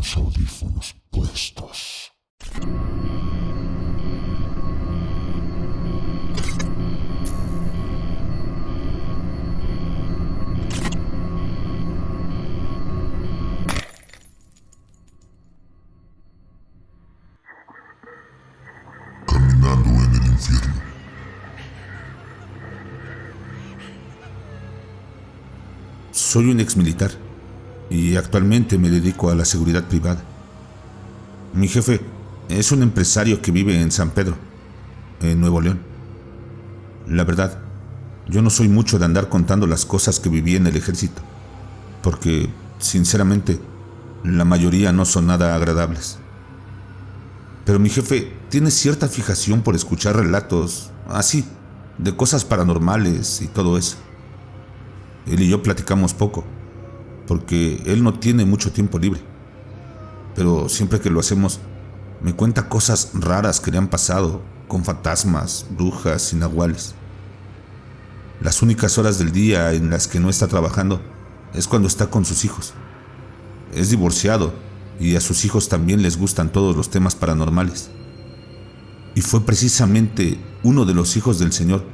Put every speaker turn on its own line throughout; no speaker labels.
los audífonos puestos. Caminando en el infierno.
Soy un exmilitar y actualmente me dedico a la seguridad privada. Mi jefe es un empresario que vive en San Pedro, en Nuevo León. La verdad, yo no soy mucho de andar contando las cosas que viví en el ejército, porque, sinceramente, la mayoría no son nada agradables. Pero mi jefe tiene cierta fijación por escuchar relatos así, de cosas paranormales y todo eso. Él y yo platicamos poco, porque él no tiene mucho tiempo libre. Pero siempre que lo hacemos, me cuenta cosas raras que le han pasado, con fantasmas, brujas y nahuales. Las únicas horas del día en las que no está trabajando es cuando está con sus hijos. Es divorciado y a sus hijos también les gustan todos los temas paranormales. Y fue precisamente uno de los hijos del señor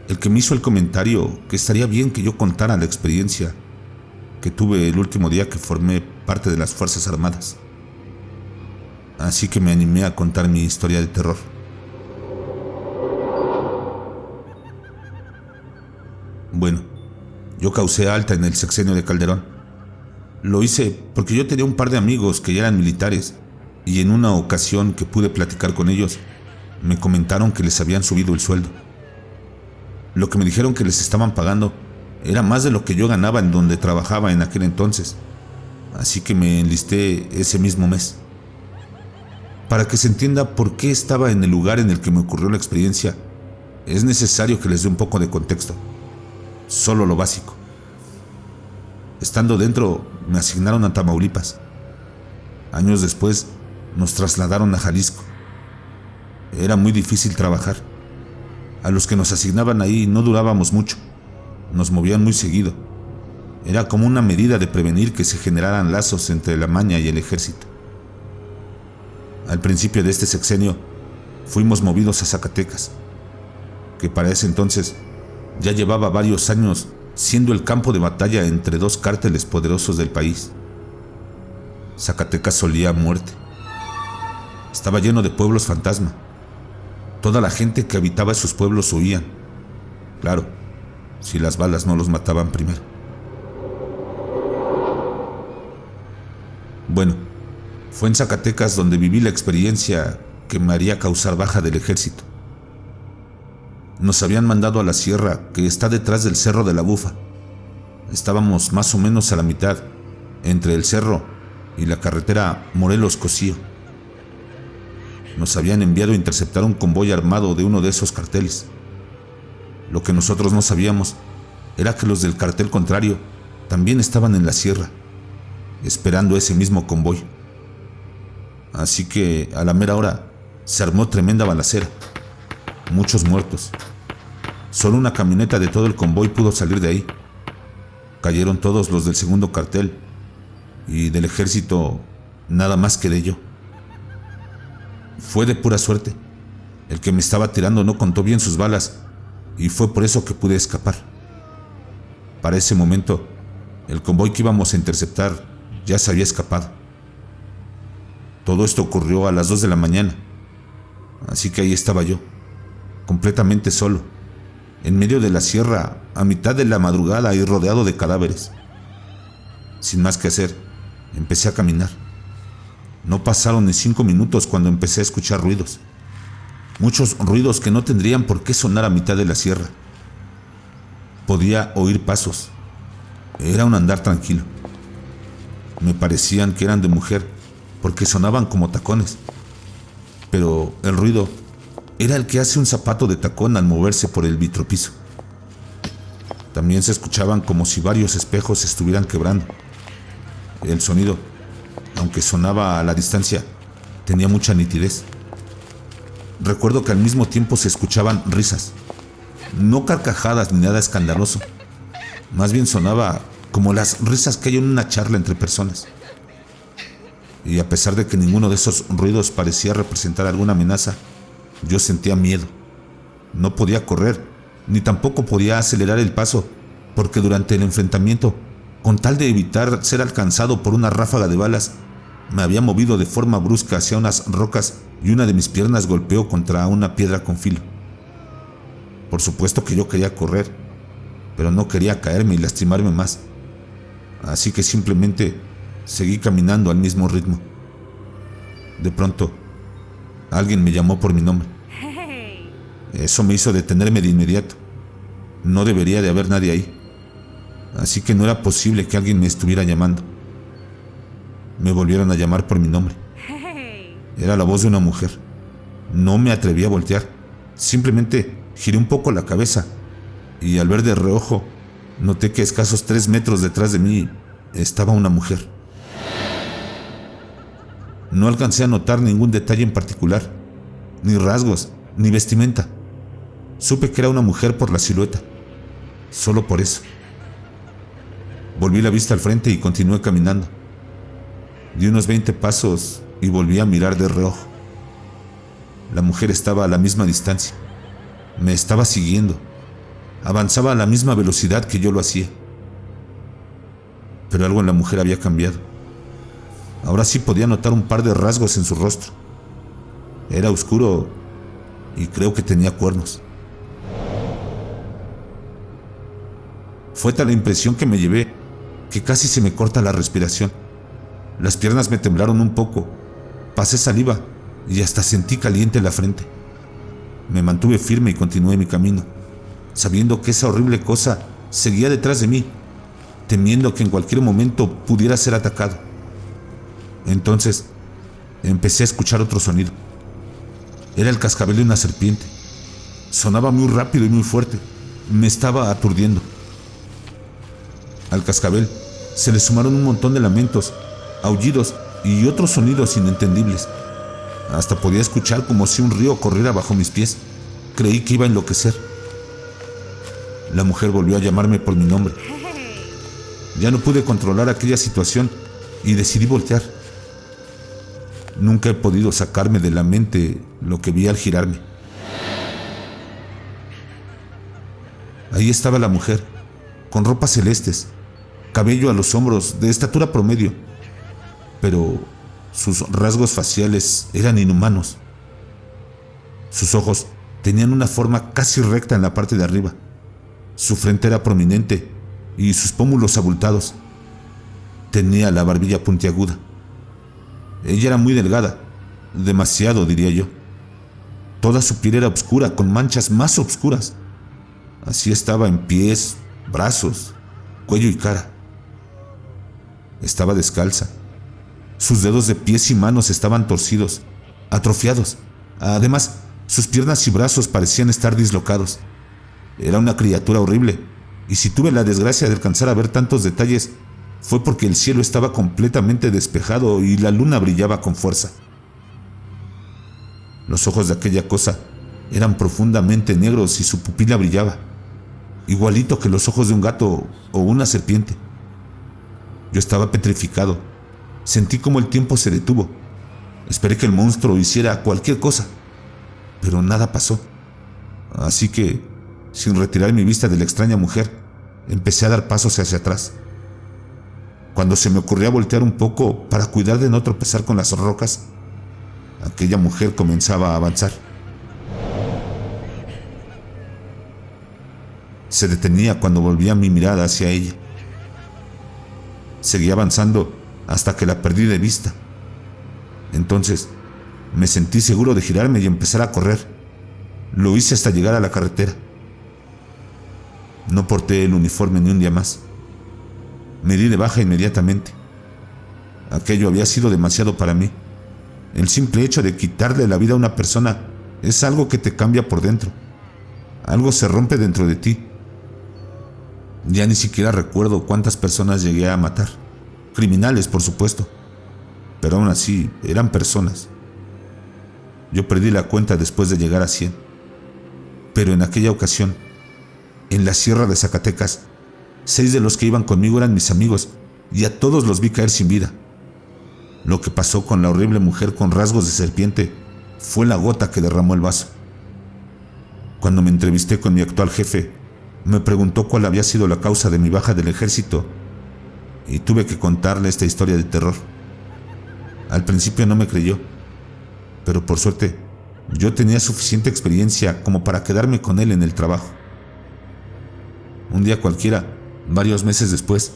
el que me hizo el comentario que estaría bien que yo contara la experiencia que tuve el último día que formé parte de las Fuerzas Armadas. Así que me animé a contar mi historia de terror. Bueno, yo causé alta en el sexenio de Calderón. Lo hice porque yo tenía un par de amigos que ya eran militares y en una ocasión que pude platicar con ellos, me comentaron que les habían subido el sueldo. Lo que me dijeron que les estaban pagando era más de lo que yo ganaba en donde trabajaba en aquel entonces, así que me enlisté ese mismo mes. Para que se entienda por qué estaba en el lugar en el que me ocurrió la experiencia, es necesario que les dé un poco de contexto, solo lo básico. Estando dentro, me asignaron a Tamaulipas. Años después, nos trasladaron a Jalisco. Era muy difícil trabajar. A los que nos asignaban ahí no durábamos mucho. Nos movían muy seguido. Era como una medida de prevenir que se generaran lazos entre la maña y el ejército. Al principio de este sexenio, fuimos movidos a Zacatecas, que para ese entonces ya llevaba varios años siendo el campo de batalla entre dos cárteles poderosos del país. Zacatecas olía a muerte. Estaba lleno de pueblos fantasma. Toda la gente que habitaba esos pueblos huían. Claro, si las balas no los mataban primero. Bueno, fue en Zacatecas donde viví la experiencia que me haría causar baja del ejército. Nos habían mandado a la sierra que está detrás del Cerro de la Bufa. Estábamos más o menos a la mitad, entre el cerro y la carretera Morelos-Cocío. Nos habían enviado a interceptar un convoy armado de uno de esos carteles. Lo que nosotros no sabíamos era que los del cartel contrario también estaban en la sierra, esperando ese mismo convoy. Así que a la mera hora se armó tremenda balacera. Muchos muertos. Solo una camioneta de todo el convoy pudo salir de ahí. Cayeron todos los del segundo cartel y del ejército nada más quedé yo. Fue de pura suerte. El que me estaba tirando no contó bien sus balas y fue por eso que pude escapar. Para ese momento, el convoy que íbamos a interceptar ya se había escapado. Todo esto ocurrió a las 2 de la mañana, así que ahí estaba yo, completamente solo, en medio de la sierra, a mitad de la madrugada y rodeado de cadáveres. Sin más que hacer, empecé a caminar. No pasaron ni 5 minutos cuando empecé a escuchar ruidos. Muchos ruidos que no tendrían por qué sonar a mitad de la sierra. Podía oír pasos. Era un andar tranquilo. Me parecían que eran de mujer porque sonaban como tacones. Pero el ruido era el que hace un zapato de tacón al moverse por el vitropiso. También se escuchaban como si varios espejos se estuvieran quebrando. El sonido, aunque sonaba a la distancia, tenía mucha nitidez. Recuerdo que al mismo tiempo se escuchaban risas, no carcajadas ni nada escandaloso. Más bien sonaba como las risas que hay en una charla entre personas. y a pesar de que ninguno de esos ruidos parecía representar alguna amenaza, yo sentía miedo. No podía correr, ni tampoco podía acelerar el paso, porque durante el enfrentamiento, con tal de evitar ser alcanzado por una ráfaga de balas, me había movido de forma brusca hacia unas rocas y una de mis piernas golpeó contra una piedra con filo. Por supuesto que yo quería correr, pero no quería caerme y lastimarme más. Así que simplemente seguí caminando al mismo ritmo. De pronto, alguien me llamó por mi nombre. Eso me hizo detenerme de inmediato. No debería de haber nadie ahí, así que no era posible que alguien me estuviera llamando. Me volvieron a llamar por mi nombre. Era la voz de una mujer. No me atreví a voltear. Simplemente giré un poco la cabeza y al ver de reojo noté que a escasos 3 metros detrás de mí estaba una mujer. No alcancé a notar ningún detalle en particular, ni rasgos, ni vestimenta. Supe que era una mujer por la silueta, solo por eso. Volví la vista al frente y continué caminando. Di unos 20 pasos y volví a mirar de reojo. La mujer estaba a la misma distancia. Me estaba siguiendo. Avanzaba a la misma velocidad que yo lo hacía. Pero algo en la mujer había cambiado. Ahora sí podía notar un par de rasgos en su rostro. Era oscuro y creo que tenía cuernos. Fue tal la impresión que me llevé que casi se me corta la respiración. Las piernas me temblaron un poco, pasé saliva y hasta sentí caliente la frente. Me mantuve firme y continué mi camino, sabiendo que esa horrible cosa seguía detrás de mí, temiendo que en cualquier momento pudiera ser atacado. Entonces, empecé a escuchar otro sonido. Era el cascabel de una serpiente. Sonaba muy rápido y muy fuerte. Me estaba aturdiendo. Al cascabel se le sumaron un montón de lamentos, aullidos y otros sonidos inentendibles. Hasta podía escuchar como si un río corriera bajo mis pies. Creí que iba a enloquecer. La mujer volvió a llamarme por mi nombre. Ya no pude controlar aquella situación y decidí voltear. Nunca he podido sacarme de la mente lo que vi al girarme. Ahí estaba la mujer, con ropas celestes, cabello a los hombros, de estatura promedio, pero sus rasgos faciales eran inhumanos. Sus ojos tenían una forma casi recta en la parte de arriba. Su frente era prominente y sus pómulos abultados. Tenía la barbilla puntiaguda. Ella era muy delgada, demasiado diría yo. Toda su piel era oscura, con manchas más oscuras. Así estaba en pies, brazos, cuello y cara. Estaba descalza. Sus dedos de pies y manos estaban torcidos, atrofiados. Además, sus piernas y brazos parecían estar dislocados. Era una criatura horrible, y si tuve la desgracia de alcanzar a ver tantos detalles, fue porque el cielo estaba completamente despejado y la luna brillaba con fuerza. Los ojos de aquella cosa eran profundamente negros y su pupila brillaba, igualito que los ojos de un gato o una serpiente. Yo estaba petrificado. Sentí como el tiempo se detuvo. Esperé que el monstruo hiciera cualquier cosa, pero nada pasó. Así que, sin retirar mi vista de la extraña mujer, empecé a dar pasos hacia atrás. Cuando se me ocurrió voltear un poco para cuidar de no tropezar con las rocas, aquella mujer comenzaba a avanzar. Se detenía cuando volvía mi mirada hacia ella. Seguía avanzando hasta que la perdí de vista. Entonces, me sentí seguro de girarme y empezar a correr. Lo hice hasta llegar a la carretera. No porté el uniforme ni un día más. Me di de baja inmediatamente. Aquello había sido demasiado para mí. El simple hecho de quitarle la vida a una persona es algo que te cambia por dentro. Algo se rompe dentro de ti. Ya ni siquiera recuerdo cuántas personas llegué a matar. Criminales, por supuesto. Pero aún así, eran personas. Yo perdí la cuenta después de llegar a 100. Pero en aquella ocasión, en la sierra de Zacatecas, 6 de los que iban conmigo eran mis amigos y a todos los vi caer sin vida. Lo que pasó con la horrible mujer con rasgos de serpiente fue la gota que derramó el vaso. Cuando me entrevisté con mi actual jefe, me preguntó cuál había sido la causa de mi baja del ejército y tuve que contarle esta historia de terror. Al principio no me creyó, pero por suerte yo tenía suficiente experiencia como para quedarme con él en el trabajo. Un día cualquiera, varios meses después,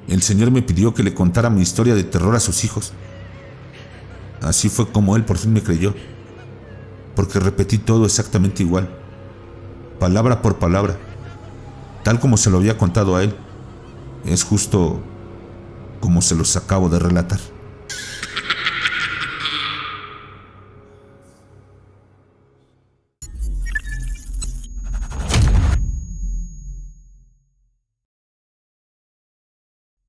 el señor me pidió que le contara mi historia de terror a sus hijos. Así fue como él por fin me creyó, porque repetí todo exactamente igual, palabra por palabra, tal como se lo había contado a él. Es justo como se los acabo de relatar.